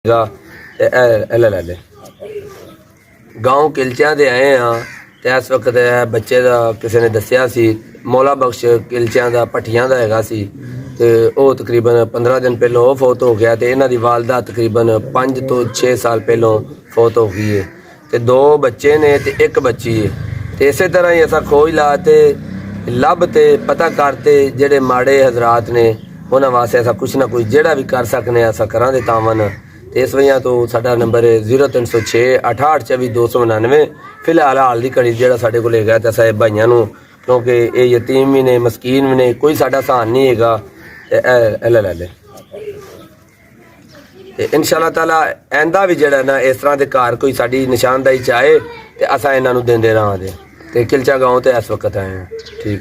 ले गाँव किलचिया दे आए हाँ तो इस वक्त बच्चे का किसी ने दसिया सी मौला बख्श किलचिया का भट्टियां का हैगा सी ते वो तकरीबन 15 दिन पहलों वो फौत हो गया तो इन्हों की वालदा तकरीबन 5 तो 6 साल पहलों फौत हो गई है तो 2 बच्चे ने तो 1 बच्ची है तो इस तरह ही असा खोज ला ते लभ ते पता करते जेडे माड़े हजरात ने उन्होंने वास्ते असा कुछ ना कुछ जेड़ा भी कर सकने असा करा दे तावन। तो इस वजह तो साडा नंबर है 0306 68 24 299। फिलहाल हाल की घड़ी जो साढ़े को है तो असा भाइयों को क्योंकि ये यतीम भी ने मस्कीन भी ने कोई साडा सहान नहीं है ले ले इंशाअल्लाह ताला आंदा भी जड़ा ना इस तरह के घर कोई साड़ी निशानदाही चाहे तो असा इन्हों देंदे रहांगे। तो किलचा गाँव तो इस वक्त आए हैं ठीक।